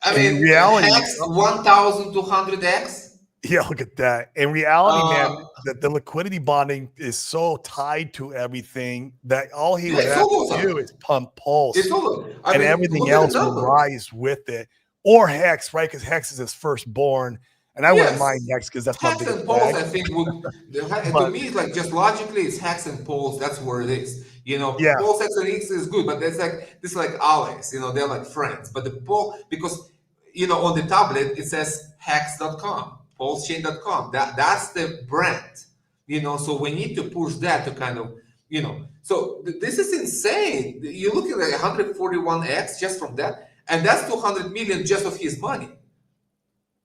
I mean, in reality, hex 1,200x. Yeah, look at that. In reality, man, the liquidity bonding is so tied to everything that all he would have to do is pump pulse, and everything else will rise with it. Or hex, right? Because hex is his firstborn, And I wouldn't mind Yes. next because that's my Hacks biggest and polls, bag. I think, to But me, it's like just logically, it's hacks and polls. That's where it is. yeah, Polls, hacks, and X is good, but that's like this is like allies. They're like friends. But the poll, because on the tablet it says hacks.com, pollschain.com. That's the brand. So we need to push that to kind of So this is insane. You're looking at 141x just from that, and that's 200 million just of his money.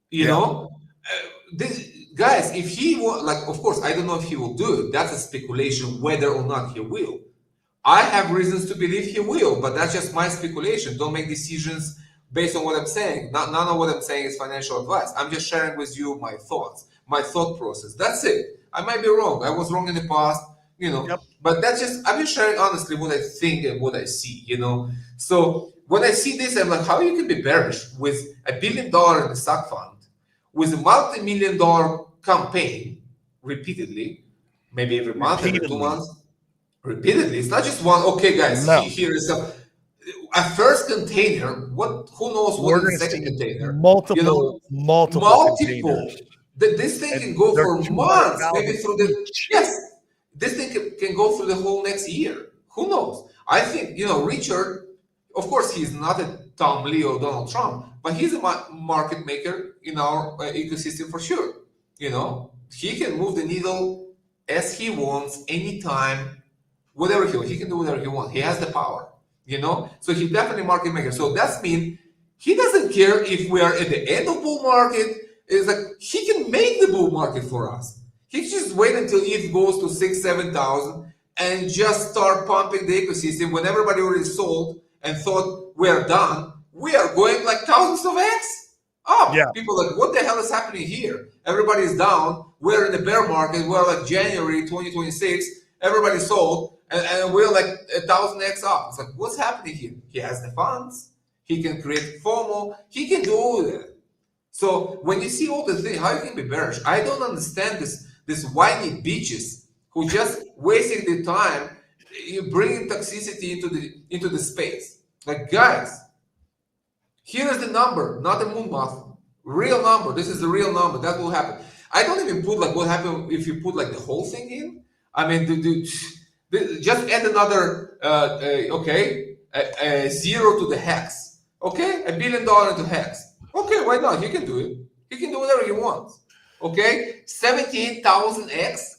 You yeah, know, this guys, if he will, like, of course, I don't know if he will do it. That's a speculation whether or not he will. I have reasons to believe he will, but that's just my speculation. Don't make decisions based on what I'm saying. None of what I'm saying is financial advice. I'm just sharing with you my thoughts, my thought process. That's it. I might be wrong. I was wrong in the past, yep. but that's just, I'm just sharing honestly what I think and what I see. So when I see this, I'm like, how you can be bearish with $1 billion in the stock fund, with a multi-million-dollar campaign repeatedly, maybe every month, every 2 Repeatedly. months, repeatedly. It's not just one. Okay, guys, No, here is a first container. Who knows what we're is the going to second see container? multiple Multiple. containers, This thing can and go they're for months, maybe 200,000 through the each. yes. This thing can go through the whole next year. Who knows? I think Richard. Of course, he's not a Tom Lee or Donald Trump, but he's a market maker in our ecosystem for sure. He can move the needle as he wants, anytime, whatever he wants. He can do whatever he wants. He has the power. So he's definitely a market maker. So that's mean he doesn't care if we are at the end of bull market. It's like he can make the bull market for us. He can just wait until ETH goes to 6,000-7,000 and just start pumping the ecosystem when everybody already sold and thought we are done. We are going like thousands of X Yeah, up. People are like, what the hell is happening here? Everybody's down. We're in the bear market. We're like January 2026. Everybody sold, and we're like 1,000x up. It's like, what's happening here? He has the funds. He can create FOMO. He can do all that. So when you see all the things, how you can be bearish? I don't understand this whiny bitches who just wasting the time. You bringing toxicity into the space. Like, guys, here is the number, not the moon math. Real number. This is the real number. That will happen. I don't even put like what happened if you put like the whole thing in. I mean, just add another zero to the hex. Okay, $1 billion into hex. Okay, why not? He can do it. He can do whatever he wants. Okay, 78,000x.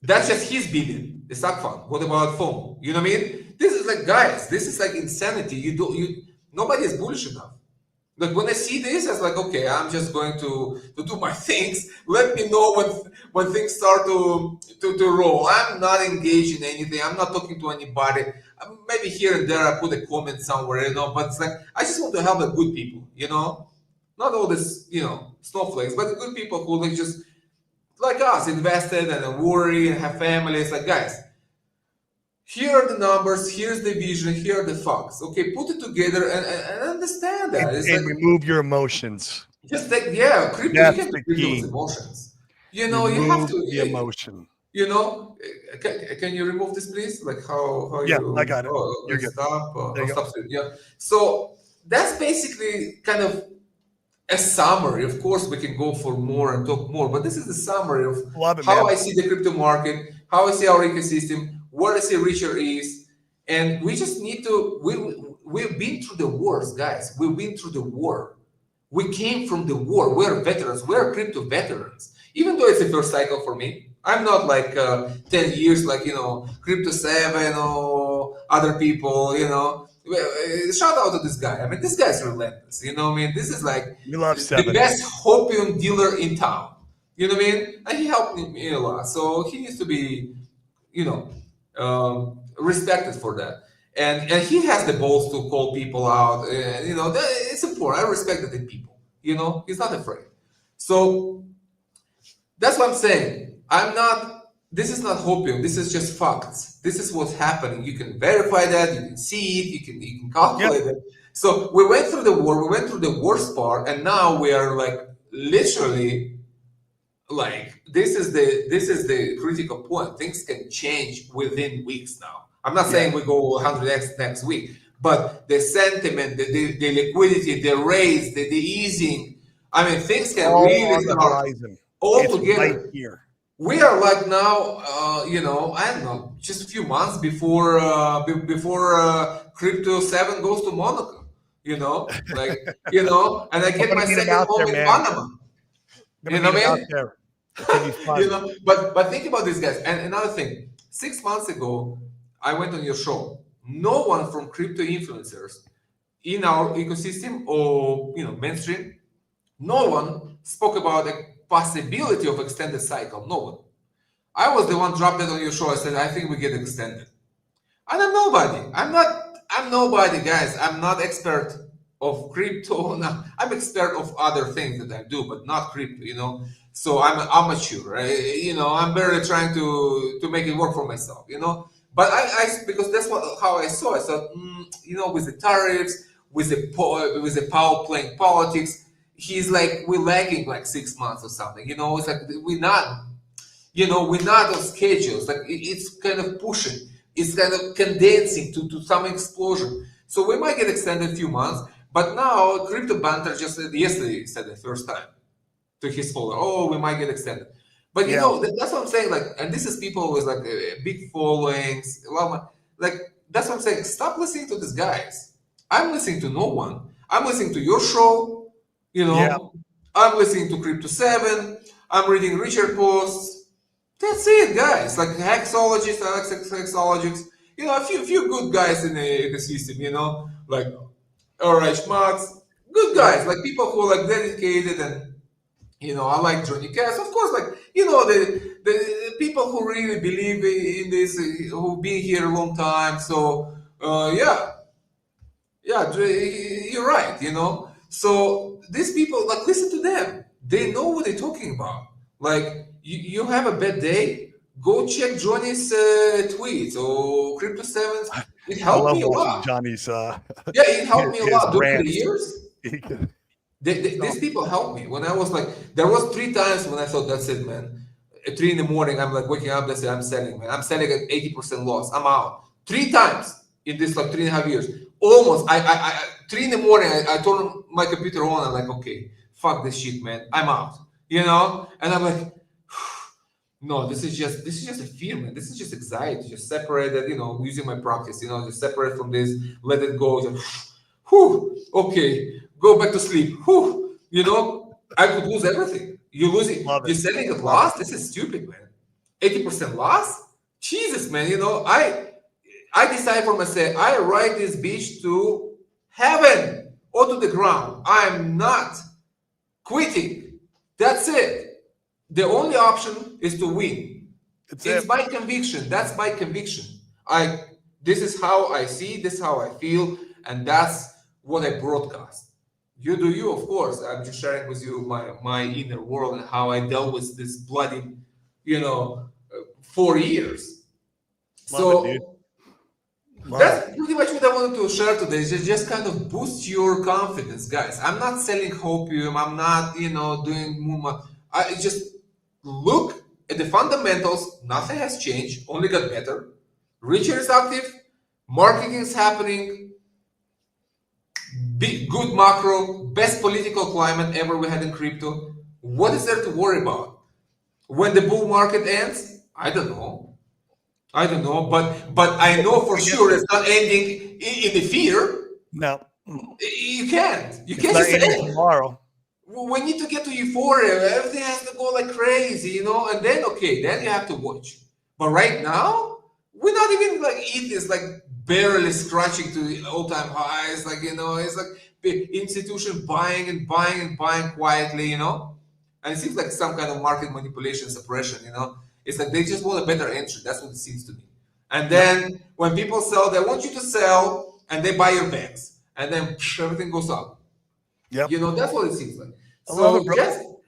That's just his billion, the stock fund. What about FOMO? You know what I mean? This is like, guys, this is like insanity. Nobody is bullish enough. Like when I see this, I was like, okay, I'm just going to do my things. Let me know when things start to roll. I'm not engaged in anything. I'm not talking to anybody. Maybe here and there I put a comment somewhere, but it's like I just want to help the good people, not all this, snowflakes, but the good people who like just like us invested and worry and have families. Like, guys, here are the numbers, here's the vision, here are the facts. Okay, put it together and understand that. It's and like remove your emotions. just like crypto. You That's can't the be crypto with key. emotions. You have Remove to. the emotion. Can you remove this, please? Like how Yeah, I you? got it. Oh, You're good. stop. There you go. Stop. Yeah. So that's basically kind of a summary. Of course, we can go for more and talk more, but this is the summary of Love it, how man. I see the crypto market, how I see our ecosystem, where I see Richard is, and we just need to. We've been through the wars, guys. We've been through the war. We came from the war. We're veterans. We're crypto veterans. Even though it's the first cycle for me, I'm not like 10 years like Crypto 7 or other people. Shout out to this guy. I mean, this guy's relentless. I mean, this is like We love the 7. best opium dealer in town. You know what I mean? And he helped me a lot. So he needs to be, respected for that. And he has the balls to call people out. It's important. I respect that in people. He's not afraid. So that's what I'm saying. This is not hopium. This is just facts. This is what's happening. You can verify that. You can see it. You can calculate it. So we went through the war. We went through the worst part, and now we are like literally like this is the critical point. Things can change within weeks now. I'm not saying we go 100x next week, but the sentiment, the liquidity, the raise, the easing, I mean, things can All really on the start horizon. all It's right together. here. We are like now, I don't know, just a few months before Crypto 7 goes to Monaco, and I I'm get gonna my meet him second out home there, in man. Panama. I'm gonna You know meet him what I out mean? there. It's gonna be fun. But think about these guys. And another thing, 6 months ago, I went on your show. No one from crypto influencers in our ecosystem or mainstream, no one spoke about the possibility of extended cycle. No one. I was the one dropped that on your show. I said, I think we get extended. And I'm nobody. I'm nobody, guys. I'm not expert of crypto. No, I'm expert of other things that I do, but not crypto. So I'm an amateur, right? I'm barely trying to make it work for myself. But because that's how I saw it. So, with the tariffs, with the power playing politics, he's like, we're lagging like 6 months or something. It's like we're not on schedules. Like it's kind of pushing, it's kind of condensing to some explosion. So we might get extended a few months. But now Crypto Banter just yesterday said the first time to his follower, oh, we might get extended. But Yeah. that's what I'm saying. Like, and this is people with like big followings, a lot of, like that's what I'm saying. Stop listening to these guys. I'm listening to no one. I'm listening to your show. You Yeah. know, I'm listening to Crypto 7. I'm reading Richard posts. That's it, guys. Like hexologists, hexologists. A few good guys in the ecosystem. Like alright, schmucks, good Yep. guys. Like people who are like dedicated, and I like Johnny Cash, of course. Like the people who really believe in this, who've been here a long time. So yeah, yeah, you're right. So these people, like, listen to them. They know what they're talking about. Like, you have a bad day, go check Johnny's tweets or Crypto Sevens. It I helped love me a watching lot. Johnny's Yeah, it helped me a his lot through the rants. years. He can- These people helped me when I was like, there was 3 times when I thought, that's it, man. At 3 in the morning, I'm like waking up. That's it. I'm selling, man. I'm selling at 80% loss. I'm out. 3 times in this like 3.5 years. Almost. 3 in the morning. I turned my computer on. I'm like, okay, fuck this shit, man. I'm out. And I'm like, no, this is just a fear, man. This is just anxiety. Just separate that. Using my practice. Just separate from this. Let it go. Just, whew, okay, go back to sleep. Whew, I could lose everything. You lose it. Love You're it. selling at Love it. loss. This is stupid, man. 80% loss. Jesus, man. I decide for myself. I ride this beach to heaven or to the ground. I'm not quitting. That's it. The only option is to win. It's It's it. my conviction. That's my conviction. I This is how I see, this is how I feel, and that's what I broadcast. You do you, of course. I'm just sharing with you my inner world and how I dealt with this bloody, 4 years. Love it, dude. So Love it. that's pretty much what I wanted to share today. Just kind of boost your confidence, guys. I'm not selling hopium. I'm not, doing movement. I just look at the fundamentals. Nothing has changed. Only got better. Richard is active. Marketing is happening. Big, good macro. Best political climate ever we had in crypto. What is there to worry about? When the bull market ends, I don't know. But I know for I guess sure it's not ending in the fear. no, You can't. You it's can't not just say, ending hey, tomorrow. we need to get to euphoria. Everything has to go like crazy. And then, okay, then you have to watch. But right now, we're not even like it is like barely scratching to the all-time highs. Like, it's like the institution buying and buying and buying quietly. And it seems like some kind of market manipulation suppression. It's like they just want a better entry. That's what it seems to me. And Yep. then when people sell, they want you to sell and they buy your bags. And then everything goes up. Yep. That's what it seems like. I love it, So bro.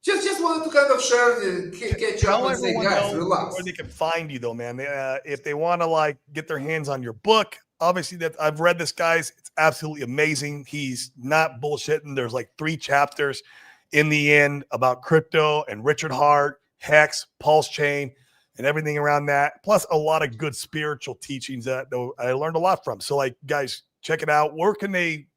just wanted to kind of share, catch up Tell and say, everyone guys, though relax. where they can find you though, man. If they want to like get their hands on your book, obviously that I've read this, guys. It's absolutely amazing. He's not bullshitting. There's like 3 chapters in the end about crypto and Richard Hart, Hex, Pulse Chain, and everything around that. Plus a lot of good spiritual teachings that though I learned a lot from. So like, guys, check it out. Where can they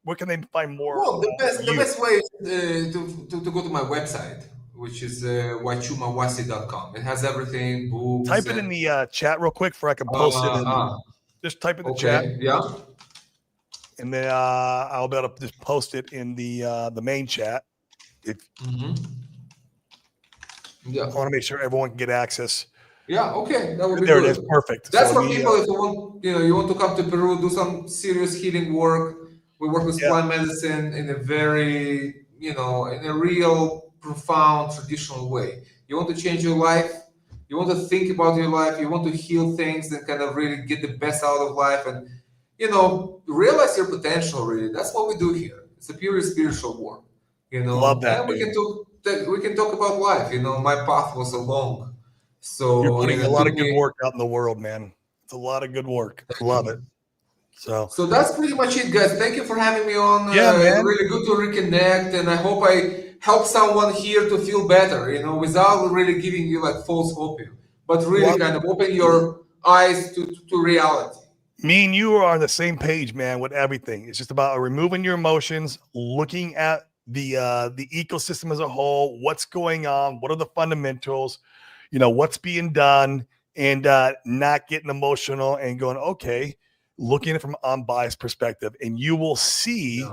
find more? Well, the best way is to go to my website, which is wachumawasi.com. It has everything, books Type it in and the chat real quick for I can post it in. Just type in the chat. okay, yeah. And then I'll be able to just post it in the main chat. If Yeah. I want to make sure everyone can get access. Yeah, okay, that would be There good. it is, perfect. That's So for people if you want to come to Peru, do some serious healing work. We work with plant medicine in a very, in a real profound traditional way. You want to change your life, you want to think about your life, you want to heal things and kind of really get the best out of life and realize your potential really. That's what we do here. It's a purely spiritual work. Love that, and we can talk about life. My path was a long. So you're putting a lot of good me, work out in the world, man. It's a lot of good work. Love it. So that's pretty much it, guys. Thank you for having me on. Yeah, man. Really good to reconnect, and I hope I help someone here to feel better. Without really giving you like false hope, but really kind of open your eyes to reality. Me and you are on the same page, man, with everything. It's just about removing your emotions, looking at the ecosystem as a whole, what's going on, what are the fundamentals, what's being done, and not getting emotional and going, okay, looking at it from an unbiased perspective, and you will see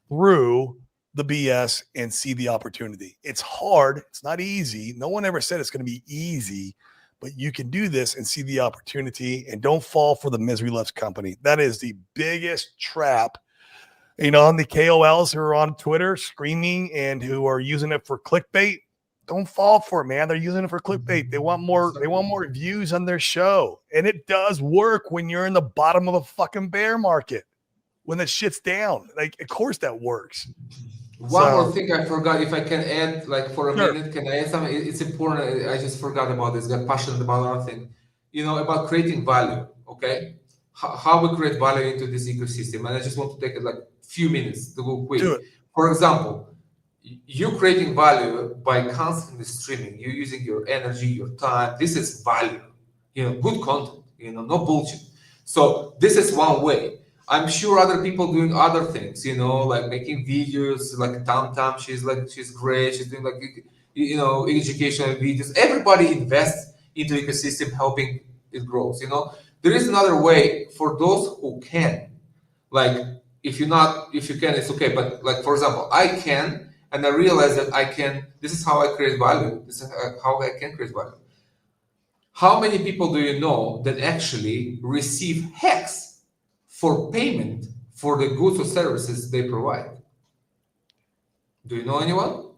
through the BS and see the opportunity. It's hard. It's not easy. No one ever said it's going to be easy, but you can do this and see the opportunity, and don't fall for the misery loves company. That is the biggest trap. On the KOLs who are on Twitter screaming and who are using it for clickbait, don't fall for it, man. They're using it for clickbait. They want more views on their show. And it does work when you're in the bottom of a fucking bear market, when the shit's down. Like, of course that works. One more thing I forgot, if I can add, like for a minute, can I add something? It's important. I just forgot about this. Got passionate about another thing. About creating value. Okay, how we create value into this ecosystem, and I just want to take like few minutes to go quick. For example, you creating value by constantly streaming. You using your energy, your time. This is value. Good content. No bullshit. So this is one way. I'm sure other people doing other things, like making videos, like Tam, she's great. She's doing like, educational videos. Everybody invests into ecosystem, helping it grows, There is another way for those who can, like, if you can, it's okay. But like, for example, I can, and I realize that I can, this is how I create value. This is how I can create value. How many people do you know that actually receive hacks for payment for the goods or services they provide? Do you know anyone?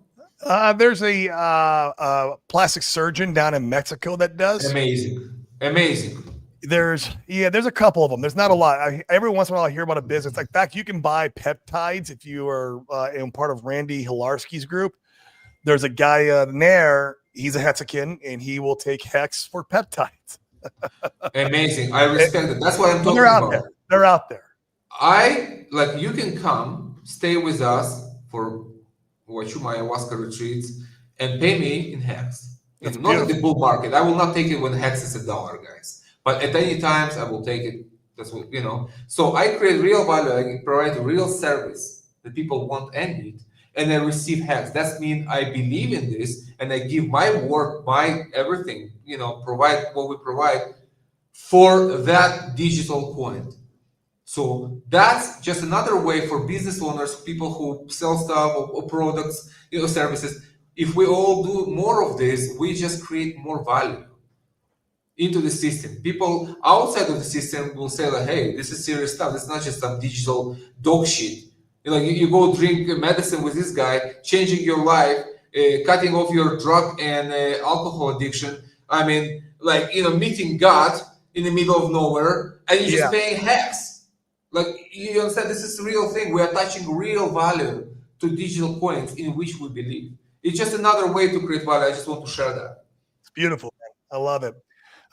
There's a plastic surgeon down in Mexico that does. Amazing. There's a couple of them. There's not a lot. Every once in a while I hear about a business. Like, in fact, you can buy peptides if you are in part of Randy Hilarski's group. There's a guy there. He's a Hexican, and he will take hex for peptides. Amazing. I respect it. That's what I'm talking about. They're out there. You can come, stay with us for Wachuma ayahuasca retreats and pay me in hex. Not at the bull market. I will not take it when hex is $1, guys. But at any times, I will take it. That's what, So I create real value. I provide real service that people want and need. And I receive hex. That means I believe in this and I give my work, my everything, provide what we provide for that digital coin. So that's just another way for business owners, people who sell stuff or products, services. If we all do more of this, we just create more value into the system. People outside of the system will say like, hey, this is serious stuff. It's not just some digital dog shit. You go drink medicine with this guy, changing your life, cutting off your drug and alcohol addiction. I mean, meeting God in the middle of nowhere, and you're just paying hex. Like, you understand, this is a real thing. We are attaching real value to digital coins in which we believe. It's just another way to create value. I just want to share that. It's beautiful, man. I love it.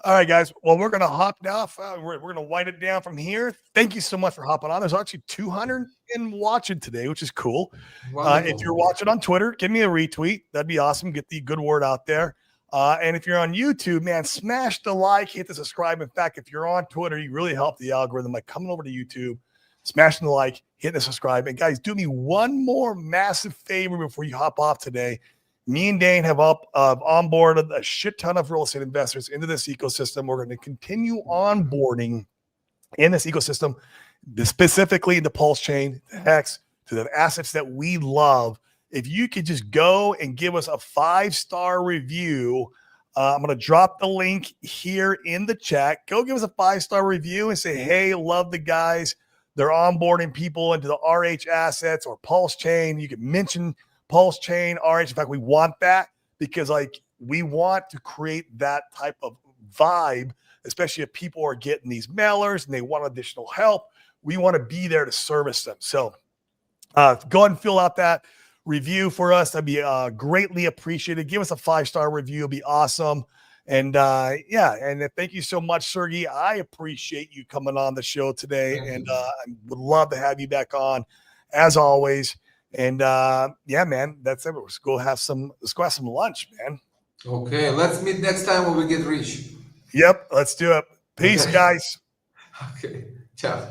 All right, guys. Well, we're going to hop off. We're going to wind it down from here. Thank you so much for hopping on. There's actually 200 in watching today, which is cool. If you're watching on Twitter, give me a retweet. That'd be awesome. Get the good word out there. And if you're on YouTube, man, smash the like, hit the subscribe. In fact, if you're on Twitter, you really help the algorithm by coming over to YouTube, smashing the like, hitting the subscribe. And guys, do me one more massive favor before you hop off today. Me and Dane have onboarded a shit ton of real estate investors into this ecosystem. We're going to continue onboarding in this ecosystem, specifically in the Pulse chain, the Hex, to the assets that we love. If you could just go and give us a 5-star review, I'm going to drop the link here in the chat. Go give us a 5-star review and say, hey, love the guys. They're onboarding people into the RH assets or Pulse chain. You can mention Pulse chain, RH. In fact, we want that because like we want to create that type of vibe, especially if people are getting these mailers and they want additional help. We want to be there to service them. So go ahead and fill out that review for us. That'd be greatly appreciated. Give us a 5-star review. It'd be awesome. And and thank you so much, Sergey. I appreciate you coming on the show today. And I would love to have you back on as always. And man, that's it. Let's go have some lunch, man. Okay, let's meet next time when we get rich. Yep, let's do it. Peace, guys. Okay, ciao.